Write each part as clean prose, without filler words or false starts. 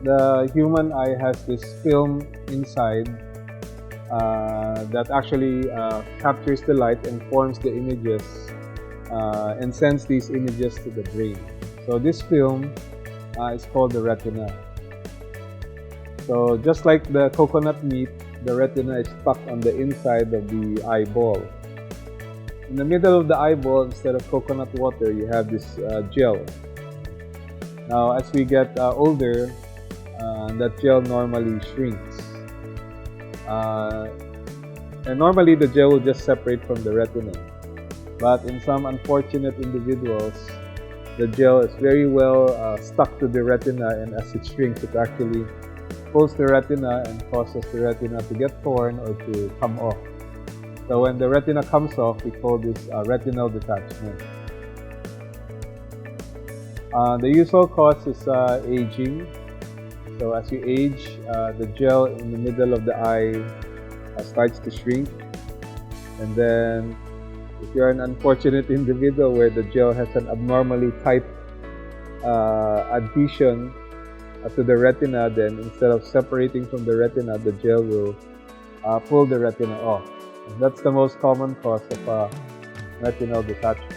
The human eye has this film inside that actually captures the light and forms the images and sends these images to the brain. So this film is called the retina. So just like the coconut meat, the retina is stuck on the inside of the eyeball. In the middle of the eyeball, instead of coconut water, you have this gel. Now, as we get older, that gel normally shrinks. And normally the gel will just separate from the retina. But in some unfortunate individuals, the gel is very well stuck to the retina, and as it shrinks, it actually pulls the retina and causes the retina to get torn or to come off. So when the retina comes off, we call this retinal detachment. The usual cause is aging. So as you age, the gel in the middle of the eye starts to shrink. And then if you're an unfortunate individual where the gel has an abnormally tight adhesion to the retina, then instead of separating from the retina, the gel will pull the retina off. And that's the most common cause of retinal detachment.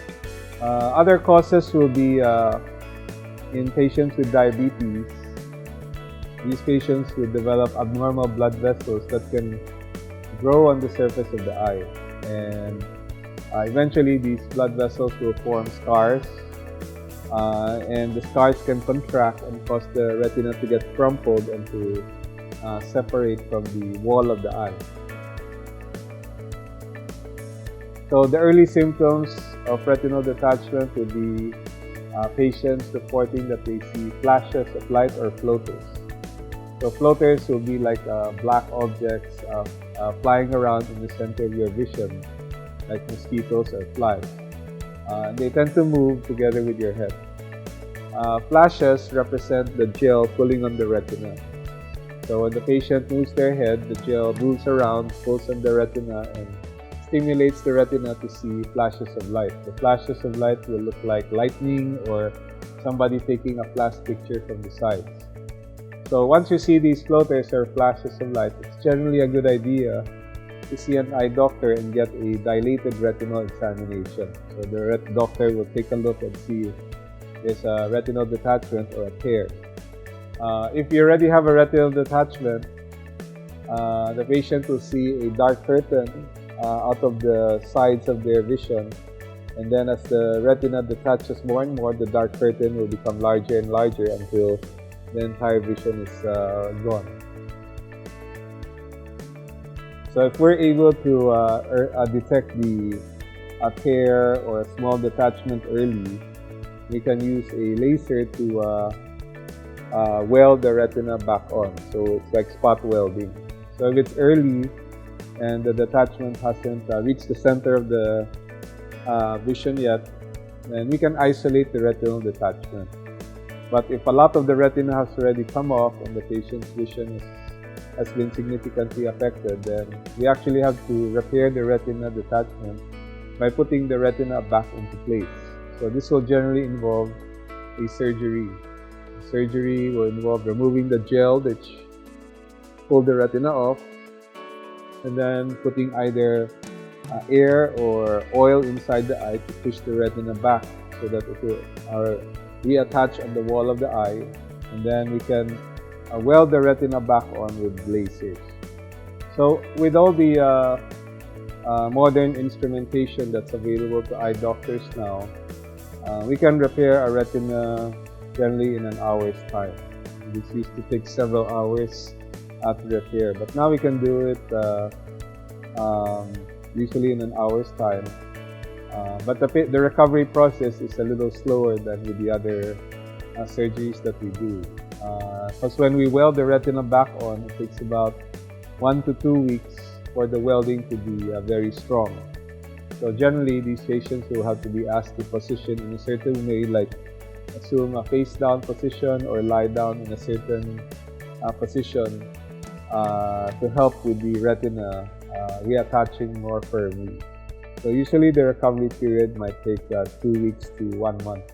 Other causes will be in patients with diabetes. These patients will develop abnormal blood vessels that can grow on the surface of the eye, and eventually these blood vessels will form scars, and the scars can contract and cause the retina to get crumpled and to separate from the wall of the eye. So the early symptoms of retinal detachment will be patients reporting that they see flashes of light or floaters. So floaters will be like black objects flying around in the center of your vision, like mosquitoes or flies. They tend to move together with your head. Flashes represent the gel pulling on the retina. So when the patient moves their head, the gel moves around, pulls on the retina, and stimulates the retina to see flashes of light. The flashes of light will look like lightning or somebody taking a flash picture from the sides. So once you see these floaters or flashes of light, it's generally a good idea to see an eye doctor and get a dilated retinal examination. So the doctor will take a look and see if there's a retinal detachment or a tear. If you already have a retinal detachment, the patient will see a dark curtain out of the sides of their vision, and then as the retina detaches more and more, the dark curtain will become larger and larger until the entire vision is gone. So if we're able to detect the tear or a small detachment early, we can use a laser to weld the retina back on. So it's like spot welding. So if it's early and the detachment hasn't reached the center of the vision yet, then we can isolate the retinal detachment. But if a lot of the retina has already come off and the patient's vision has been significantly affected, then we actually have to repair the retina detachment by putting the retina back into place. So this will generally involve a surgery. The surgery will involve removing the gel that pulled the retina off, and then putting either air or oil inside the eye to push the retina back so that it will reattach on the wall of the eye, and then we can weld the retina back on with lasers. So with all the modern instrumentation that's available to eye doctors now, we can repair a retina generally in an hour's time. This used to take several hours to repair, but now we can do it usually in an hour's time. But the recovery process is a little slower than with the other surgeries that we do. Because when we weld the retina back on, it takes about 1 to 2 weeks for the welding to be very strong. So generally, these patients will have to be asked to position in a certain way, like assume a face down position or lie down in a certain position to help with the retina reattaching more firmly. So usually the recovery period might take 2 weeks to 1 month.